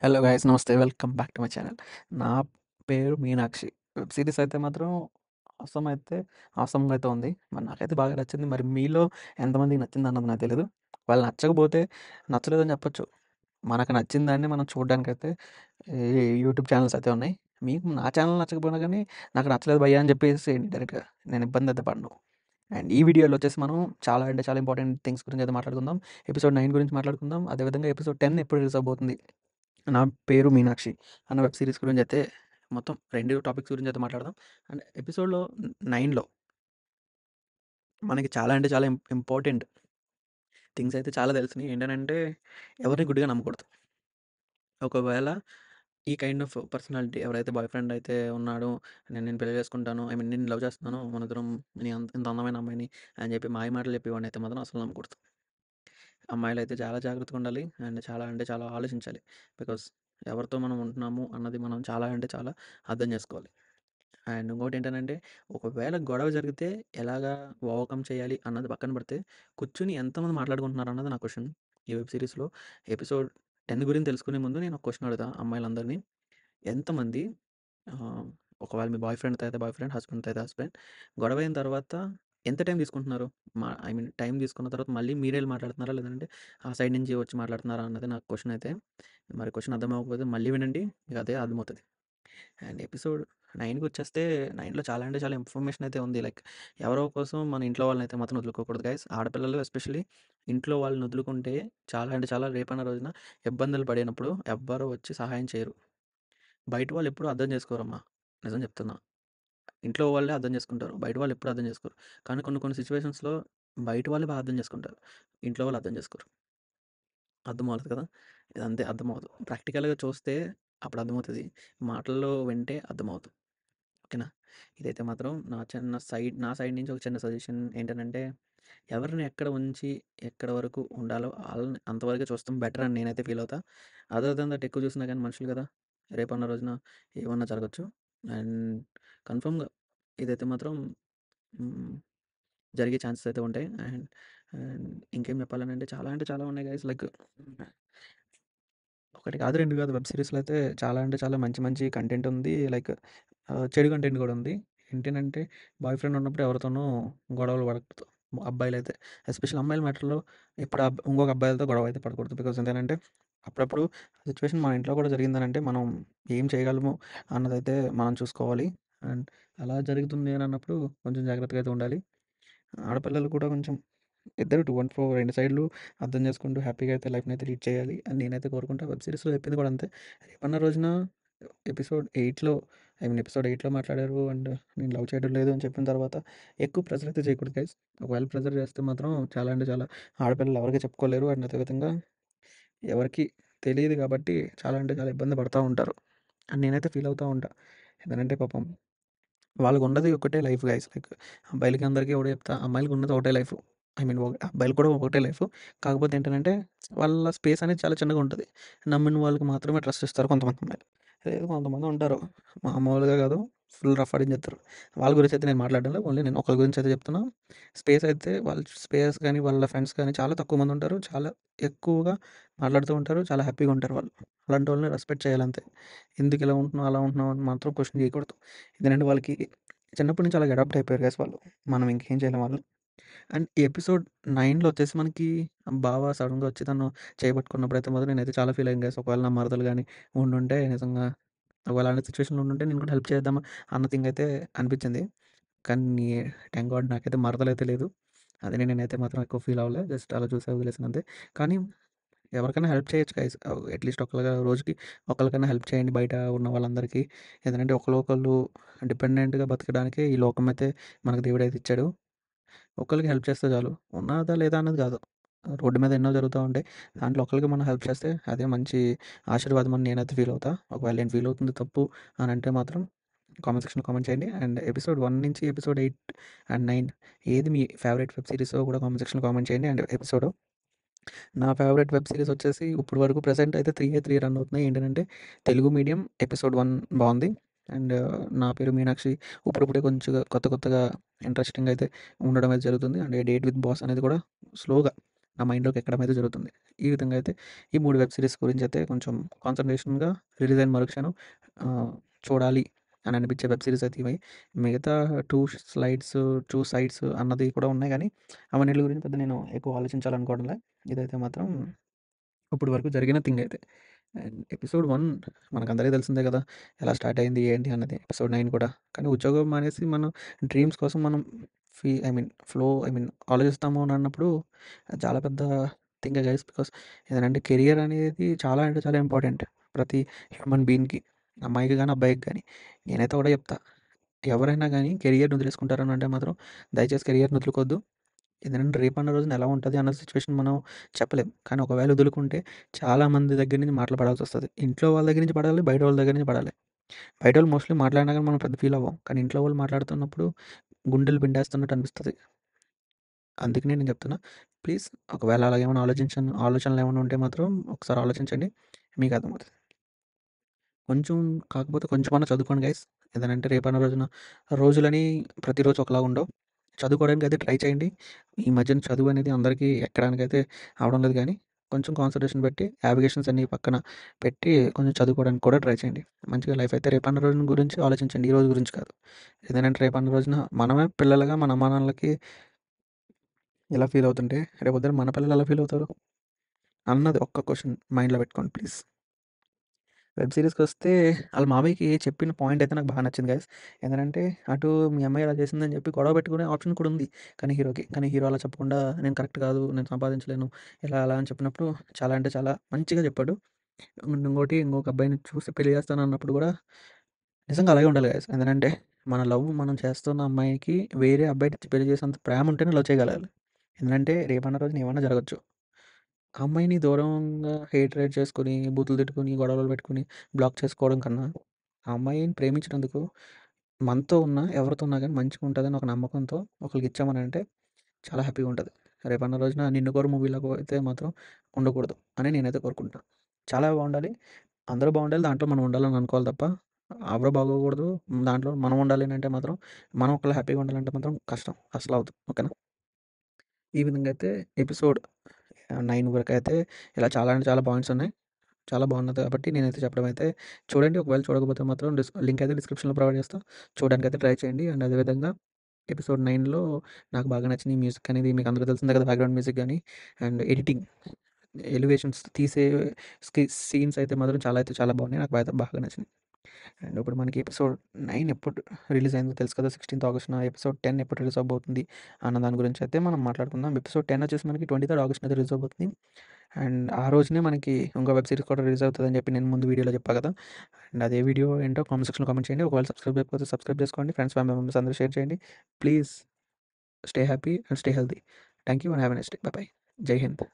Hello guys, నమస్తే. Welcome back to my channel. నా పేరు మీనాక్షి. వెబ్ సిరీస్ అయితే మాత్రం ఆసమ్‌గా అయితే ఉంది. మరి నాకైతే బాగా నచ్చింది. మరి మీలో ఎంతమందికి నచ్చిందన్నది నాకు తెలీదు. వాళ్ళు నచ్చకపోతే నచ్చలేదని చెప్పొచ్చు. మనకు నచ్చిన దాన్ని మనం చూడడానికైతే ఈ యూట్యూబ్ ఛానల్స్ అయితే ఉన్నాయి. మీకు నా ఛానల్ నచ్చకపోయినా గానీ, నాకు నచ్చలేదు భయ్యా అని చెప్పేసేయండి డైరెక్ట్‌గా. నేను ఇబ్బంది అయితే పడను. అండ్ ఈ వీడియోలో వచ్చేసి మనం చాలా అంటే చాలా ఇంపార్టెంట్ థింగ్స్ గురించి అయితే మాట్లాడుకుందాం. ఎపిసోడ్ 9 గురించి మాట్లాడుకుందాం. అదేవిధంగా ఎపిసోడ్ 10 ఎప్పుడు రిలీజ్ అవ్వబోతుంది. నా పేరు మీనాక్షి అన్న వెబ్ సిరీస్ గురించి అయితే మొత్తం 2 టాపిక్స్ గురించి అయితే మాట్లాడదాం. అండ్ ఎపిసోడ్‌లో 9లో మనకి చాలా అంటే చాలా ఇంపార్టెంట్ థింగ్స్ అయితే చాలా తెలిసినాయి. ఏంటనంటే ఎవరిని గుడ్డిగా నమ్మకూడదు. ఒకవేళ ఈ కైండ్ ఆఫ్ పర్సనాలిటీ ఎవరైతే బాయ్ ఫ్రెండ్ అయితే ఉన్నాడో, నేను నిన్ను పెళ్లి చేసుకుంటాను, ఐ మీన్ నిన్ను లవ్ చేస్తున్నాను, మనిద్దరం ఇంత అందమైన అమ్మాయిని అని చెప్పి మాయ మాటలు చెప్పేవాడినైతే మాత్రం అసలు నమ్మకూడదు. అమ్మాయిలైతే చాలా జాగ్రత్తగా ఉండాలి. అండ్ చాలా అంటే చాలా ఆలోచించాలి. బికాస్ ఎవరితో మనం ఉంటున్నాము అన్నది మనం చాలా అంటే చాలా అర్థం చేసుకోవాలి. అండ్ ఇంకోటేంటనంటే, ఒకవేళ గొడవ జరిగితే ఎలాగా ఓవర్‌కమ్ చేయాలి అన్నది పక్కన పెడితే, కూర్చొని ఎంతమంది మాట్లాడుకుంటున్నారన్నది నా క్వెషన్. ఈ వెబ్ సీరీస్‌లో ఎపిసోడ్ 10 గురించి తెలుసుకునే ముందు నేను ఒక క్వెషన్ అడుగుతా అమ్మాయిలందరిని. ఎంతమంది ఆహ్, ఒకవేళ మీ బాయ్ ఫ్రెండ్‌తో అయితే బాయ్ ఫ్రెండ్, హస్బెండ్‌తో అయితే హస్బెండ్, గొడవయిన తర్వాత ఎంత టైం తీసుకుంటున్నారు? ఐ మీన్ టైం తీసుకున్న తర్వాత మళ్ళీ మీరెళ్లి మాట్లాడుతున్నారా? లేదంటే ఆ సైడ్ నుంచి వచ్చి మాట్లాడుతున్నారా? అన్నది నాకు క్వెషన్ అయితే. మరి క్వెషన్ అర్థం అవ్వకపోతే మళ్ళీ వినండి. మీకు అదే అర్థమవుతది. అండ్ ఎపిసోడ్ 9కొచ్చేస్తే 9లో చాలా అంటే చాలా ఇన్ఫర్మేషన్ అయితే ఉంది. లైక్ ఎవరో కోసం మన ఇంట్లో వాళ్ళనైతే మాత్రం వదులుకోకూడదు గైస్. ఆడపిల్లలు ఎస్పెషల్లీ ఇంట్లో వాళ్ళని వదులుకుంటే చాలా అంటే చాలా రేపన్న రోజున ఇబ్బందులు పడినప్పుడు ఎవ్వరు వచ్చి సహాయం చేయరు. బయట వాళ్ళు ఎప్పుడు అర్థం చేసుకోరమ్మా. నిజం చెప్తున్నా. ఇంట్లో వాళ్ళే అర్థం చేసుకుంటారు. బయట వాళ్ళు ఎప్పుడు అర్థం చేసుకోరు. కానీ కొన్ని కొన్ని సిట్యుయేషన్స్‌లో బయట వాళ్ళే బాగా అర్థం చేసుకుంటారు. ఇంట్లో వాళ్ళు అర్థం చేసుకోరు. అర్థమవుతది కదా! ఇదంతే అర్థమవ్వదు. ప్రాక్టికల్‌గా చూస్తే అప్పుడు అర్థమవుతది. మాటల్లో వింటే అర్థమవ్వదు. ఓకేనా? ఇదైతే మాత్రం నా సైడ్ నుంచి ఒక చిన్న సజెషన్ ఏంటనంటే, ఎవరిని ఎక్కడ ఉంచి, ఎక్కడ వరకు ఉండాలో ఆళ్ళని అంతవరకే చూస్తాం బెటర్ అని నేనైతే ఫీల్ అవుతా. అదర్ దెన్ దట్ ఎక్కువ చూసినా గానీ మనుషులు గదా! రేపన్న రోజున ఏమన్నా జరగొచ్చు. అండ్ కన్ఫర్మ్‌గా ఇదైతే మాత్రం హ్మ్. జరిగే ఛాన్సెస్ అయితే ఉంటాయి. అండ్ అండ్ ఇంకేం చెప్పాలనంటే చాలా అంటే చాలా ఉన్నాయి గైస్. లైక్ ఒకటి కాదు, 2 కాదు. వెబ్ సీరీస్‌లో అయితే చాలా అంటే చాలా మంచి మంచి కంటెంట్ ఉంది. లైక్ చెడు కంటెంట్ కూడా ఉంది. ఏంటనంటే బాయ్ ఫ్రెండ్ ఉన్నప్పుడు ఎవరితోనూ గొడవలు పడకూడదు. అబ్బాయిలైతే ఎస్పెషల్లీ అమ్మాయిల మ్యాటర్‌లో ఎప్పుడు ఇంకొక అబ్బాయిలతో గొడవ అయితే పడకూడదు. బికాజ్ ఏంటనంటే అప్పుడప్పుడు సిట్యుయేషన్ మన ఇంట్లో కూడా జరిగిందనంటే మనం ఏం చేయగలము అన్నదైతే మనం చూసుకోవాలి. అండ్ అలా జరుగుతుంది అని అన్నప్పుడు కొంచెం జాగ్రత్తగా అయితే ఉండాలి. ఆడపిల్లలు కూడా కొంచెం ఇద్దరు 2 అండ్ 4 రెండు సైడ్‌లు అర్థం చేసుకుంటూ హ్యాపీగా అయితే లైఫ్‌నైతే లీడ్ చేయాలి అని నేనైతే కోరుకుంటా. వెబ్ సీరీస్‌లో చెప్పింది కూడా అంతే. రేపన్న రోజున ఎపిసోడ్ 8లో ఎపిసోడ్ 8లో మాట్లాడారు అండ్ నేను లవ్ చేయడం లేదు అని చెప్పిన తర్వాత ఎక్కువ ప్రెషర్ అయితే చేయకూడదు గైస్. ఒకవేళ ప్రెషర్ చేస్తే మాత్రం చాలా అంటే చాలా ఆడపిల్లలు ఎవరికీ చెప్పుకోలేరు. అండ్ అదే విధంగా ఎవరికీ తెలీదు కాబట్టి చాలా అంటే చాలా ఇబ్బంది పడతా ఉంటారు. అని నేనైతే ఫీల్ అవుతా ఉంటా. ఎందుకంటే పాపం వాళ్ళకున్నది ఒకటే లైఫ్ గైస్. లైక్ అబ్బాయిలకి అందరికీ ఒకటే చెప్తా. అమ్మాయిలకి ఉన్నది ఒకటే లైఫ్. ఐ మీన్ అబ్బాయిలు కూడా ఒకటే లైఫ్. కాకపోతే ఏంటనంటే వాళ్ళ స్పేస్ అనేది చాలా చిన్నగా ఉంటది. నమ్మిన వాళ్ళకి మాత్రమే ట్రస్ట్ ఇస్తారు కొంతమంది అమ్మాయిలు. లేదు కొంతమంది ఉంటారు. మామూలుగా కాదు, ఫుల్ రఫ్ అడించేత్తారు. వాళ్ళ గురించి అయితే నేను మాట్లాడడంలే. ఓన్లీ నేను ఒకళ్ళ గురించి అయితే చెప్తున్నా. స్పేస్ అయితే వాళ్ళ స్పేస్ గానీ, వాళ్ళ ఫ్రెండ్స్ కానీ చాలా తక్కువ మంది ఉంటారు. చాలా ఎక్కువగా మాట్లాడుతూ ఉంటారు. చాలా హ్యాపీగా ఉంటారు వాళ్ళు. అలాంటి వాళ్ళని రెస్పెక్ట్ చేయాలంతే. ఎందుకు ఇలా ఉంటున్నావు, అలా ఉంటున్నావు అని మాత్రం క్వెషన్ చేయకూడదు. ఎందుకంటే వాళ్ళకి చిన్నప్పటి నుంచి అలాగ అడాప్ట్ అయిపోయారు గైస్ వాళ్ళు. మనం ఇంకేం చేయలేం వాళ్ళని. అండ్ ఈ ఎపిసోడ్ 9లో వచ్చేసి మనకి బావ సడెన్‌గా వచ్చి తను చేయి పట్టుకున్నప్పుడైతే మాత్రం నేనైతే చాలా ఫీల్ అయ్యాను గైస్. ఒకవేళ నా మరదలు గాని ఉండుంటే నిజంగా ఒకవేళ అలాంటి సిట్యుయేషన్‌లో ఉండుంటే నేను కూడా హెల్ప్ చేద్దామా అన్న థింగ్ అయితే అనిపించింది. కానీ థాంక్ గాడ్ నాకైతే మరదలైతే లేదు. అది నేనైతే మాత్రం ఎక్కువ ఫీల్ అవ్వలే. జస్ట్ అలా చూసి వదిలేసాను అంతే. కానీ ఎవరికైనా హెల్ప్ చేయొచ్చు గైస్. అట్‌లీస్ట్ ఒకళ్ళగా రోజుకి ఒకళ్ళకైనా హెల్ప్ చేయండి బయట ఉన్న వాళ్ళందరికీ. ఎందుకంటే ఒకళ్ళు ఒకళ్ళు డిపెండెంట్‌గా బతకడానికే ఈ లోకం అయితే మనకు దేవుడైతే ఇచ్చాడు. ఒకళ్ళకి హెల్ప్ చేస్తే చాలు. ఉన్నదా లేదా అన్నది కాదు. రోడ్డు మీద ఎన్నో జరుగుతా ఉంటాయి. దాంట్లో ఒకళ్ళకి మనం హెల్ప్ చేస్తే అదే మంచి ఆశీర్వాదం అని నేనైతే ఫీల్ అవుతా. ఒకవేళ నేను ఫీల్ అవుతుంది తప్పు అని అంటే మాత్రం కామెంట్ సెక్షన్‌లో కామెంట్ చేయండి. అండ్ ఎపిసోడ్ 1 నుంచి ఎపిసోడ్ 8 అండ్ 9 ఏది మీ ఫేవరెట్ వెబ్ సీరీసో కూడా కామెంట్ సెక్షన్‌లో కామెంట్ చేయండి. అండ్ నా ఫేవరెట్ వెబ్ సీరీస్ వచ్చేసి ఇప్పటి వరకు ప్రెజెంట్ అయితే 3 రన్ అవుతున్నాయి. ఏంటంటే తెలుగు మీడియం ఎపిసోడ్ 1 బావుంది. అండ్ నా పేరు మీనాక్షి ఇప్పుడిప్పుడే కొంచెంగా కొత్తగా ఇంట్రెస్టింగ్‌గా అయితే ఉండడం అయితే జరుగుతుంది. అండ్ డేట్ విత్ బాస్ అనేది కూడా స్లోగా నా మైండ్‌లోకి ఎక్కడం అయితే జరుగుతుంది. ఈ విధంగా అయితే ఈ 3 వెబ్ సీరీస్ గురించయితే కొంచెం కాన్సంట్రేషన్‌గా రిలీజ్ అయిన మరుక్షణం చూడాలి అని అనిపించే వెబ్ సీరీస్ అయితే ఇవి. మిగతా 2 స్లైడ్స్, 2 సైడ్స్ అన్నది కూడా ఉన్నాయి గానీ, అవన్నిట్లి గురించి పెద్ద నేను ఎక్కువ ఆలోచించాలనుకోవడంలే. ఇదైతే మాత్రం ఇప్పటి వరకు జరిగిన థింగ్ అయితే. అండ్ ఎపిసోడ్ 1 మనకందరికీ తెలిసిందే కదా! ఎలా స్టార్ట్ అయింది ఏంటి అన్నది. ఎపిసోడ్ 9 కూడా. కానీ ఉద్యోగం మానేసి మనం డ్రీమ్స్ కోసం మనం ఆలోచిస్తాము అని అన్నప్పుడు అది చాలా పెద్ద థింగే గైస్. బికాస్ ఏదనంటే కెరియర్ అనేది చాలా అంటే చాలా ఇంపార్టెంట్. ప్రతి హ్యూమన్ బీయింగ్‌కి. అమ్మాయికి గాని, అబ్బాయికి గాని. నేనైతే ఒకటే చెప్తా. ఎవరైనా గాని కెరియర్‌ని వదిలేసుకుంటారని అంటే మాత్రం దయచేసి కెరియర్‌ని వదులుకోవద్దు. ఎందుకంటే రేపన్న రోజున ఎలా ఉంటది అన్న సిచ్యువేషన్ మనం చెప్పలేం. కానీ ఒకవేళ వదులుకుంటే చాలా మంది దగ్గర నుంచి మాటలు పడాల్సొస్తది. ఇంట్లో వాళ్ళ దగ్గర నుంచి పడాలి, బయట వాళ్ళ దగ్గర నుంచి పడాలి. బయటోళ్ళు మోస్ట్‌లీ మాట్లాడినా గాని మనం పెద్ద ఫీల్ అవ్వం. కానీ ఇంట్లో వాళ్ళు మాట్లాడుతున్నప్పుడు గుండెలు పిండేస్తున్నట్టు అనిపిస్తది. అందుకనే నేను చెప్తున్నా. ప్లీజ్ ఒకవేళ అలాగేమైనా ఆలోచనలేమైనా ఉంటే మాత్రం ఒకసారి ఆలోచించండి. మీకు అర్థమవుతది. కొంచెం కాకపోతే కొంచెమన్నా చదువుకోండి గైస్. ఏదనంటే రేపన్న రోజున రోజులని ప్రతిరోజు ఒకలాగా ఉండవు. చదువుకోవడానికైతే ట్రై చేయండి. ఈ మధ్యన చదువనేది అందరికీ ఎక్కడానికైతే అవ్వడం లేదు గానీ, కొంచెం కాన్సంట్రేషన్ పెట్టి యావిగేషన్స్ అన్నీ పక్కన పెట్టి కొంచెం చదువుకోవడానికి కూడా ట్రై చేయండి. మంచిగా లైఫ్ అయితే రేపన్న రోజున గురించి ఆలోచించండి. ఈ రోజు గురించి కాదు. ఏదనంటే రేపన్న రోజున మనమే పిల్లలుగా మన అమ్మా నాన్నలకి ఎలా ఫీల్ అవుతుంటే, రేపొద్దున మన పిల్లలు ఎలా ఫీల్ అవుతారు? అన్నది ఒక్క క్వెషన్ మైండ్‌లో పెట్టుకోండి ప్లీజ్. వెబ్ సీరీస్‌కొస్తే ఆళ్ళ మామయ్యకి చెప్పిన పాయింట్ అయితే నాకు బాగా నచ్చింది గైస్. ఏందనంటే అటు మీ అమ్మాయి ఇలా చేసిందని చెప్పి గొడవ పెట్టుకునే ఆప్షన్ కూడా ఉంది. కానీ హీరోకి. కానీ హీరో అలా చెప్పకుండా నేను కరెక్ట్ కాదు. నేను సంపాదించలేను. ఇలా అలా అని చెప్పినప్పుడు చాలా అంటే చాలా మంచిగా చెప్పాడు. ఇంకొక అబ్బాయిని చూసి పెళ్లి చేస్తానన్నప్పుడు కూడా నిజంగా అలాగే ఉండాలి గైస్. ఎందుకంటే మన లవ్ మనం చేస్తున్న అమ్మాయికి వేరే అబ్బాయినిచ్చి పెళ్లి చేసేంత ప్రేమ ఉంటేనే లవ్ చేయగలగాలి. ఎందుకంటే రేపన్న రోజున ఏమన్నా జరగొచ్చు. ఆ అమ్మాయిని దూరంగా హేట్రేట్ చేసుకొని, బూతులు తిట్టుకొని, గొడవలు పెట్టుకొని, బ్లాక్ చేసుకోవడం కన్నా, ఆ అమ్మాయిని ప్రేమించినందుకు మనతో ఉన్నా, ఎవరితో ఉన్నా గానీ మంచిగుంటదని ఒక నమ్మకంతో ఒకళ్ళకిచ్చామనంటే చాలా హ్యాపీగా ఉంటది. రేపన్న రోజున 'నిన్ను కోరి' మూవీలాగా అయితే మాత్రం ఉండకూడదు అని నేనైతే కోరుకుంటున్నా. చాలా బావుండాలి. అందరూ బావుండాలి. దాంట్లో మనం ఉండాలని అనుకోవాలి తప్ప, ఎవరు బాగోకూడదు. దాంట్లో మనం ఉండాలి అనంటే మాత్రం, మనం ఒకళ్ళు హ్యాపీగా ఉండాలంటే మాత్రం కష్టం. అస్సలవ్వదు. ఓకేనా? ఈ విధంగా అయితే ఎపిసోడ్ 9 వరకైతే ఇలా చాలా అంటే చాలా పాయింట్స్ ఉన్నాయి. చాలా బాగున్నది కాబట్టి నేనైతే చెప్పడం అయితే చూడండి. ఒకవేళ చూడకపోతే మాత్రం లింక్ అయితే డిస్క్రిప్షన్‌లో ప్రొవైడ్ చేస్తా. చూడడానికైతే ట్రై చేయండి. అండ్ అదే విధంగా ఎపిసోడ్ 9లో నాకు బాగా నచ్చిన ఈ మ్యూజిక్ అనేది మీకు అందరికి తెలిసిందే కదా! బ్యాక్‌గ్రౌండ్ మ్యూజిక్ గాని అండ్ ఎడిటింగ్, ఎలివేషన్స్ తీసే సీన్స్ అయితే మాత్రం చాలా అయితే చాలా బాగున్నాయి. నాకు బాగా నచ్చినాయి. అండ్ ఇప్పుడు మనకి ఎపిసోడ్ 9 ఎప్పుడు రిలీజ్ అయిందో తెలుసు కదా! 16థ్ ఆగస్ట్‌న. ఎపిసోడ్ 10 ఎప్పుడు రిలీజ్ అవ్వబోతుంది అన్న దాని గురించి అయితే మనం మాట్లాడుకుందాం. ఎపిసోడ్ 10 వచ్చేసి మనకి 23 ఆగస్ట్‌న అయితే రిలీజ్ అవ్వబోతుంది. అండ్ ఆ రోజునే మనకి ఇంకో వెబ్ సీరీస్ కూడా రిలీజ్ అవుతదని చెప్పి నేను ముందు వీడియోలో చెప్పా కదా! అండ్ అదే వీడియో ఏంటో కామెంట్ సెక్షన్‌లో కామెంట్ చేయండి. ఒకవేళ సబ్స్క్రైబ్ చేయకపోతే సబ్స్క్రైబ్ చేసుకోండి. ఫ్రెండ్స్, ఫ్యామిలీ మెంబర్స్ అందరూ షేర్ చేయండి. Please stay happy and stay healthy. Thank you and have a nice day. By by. జై హింద్.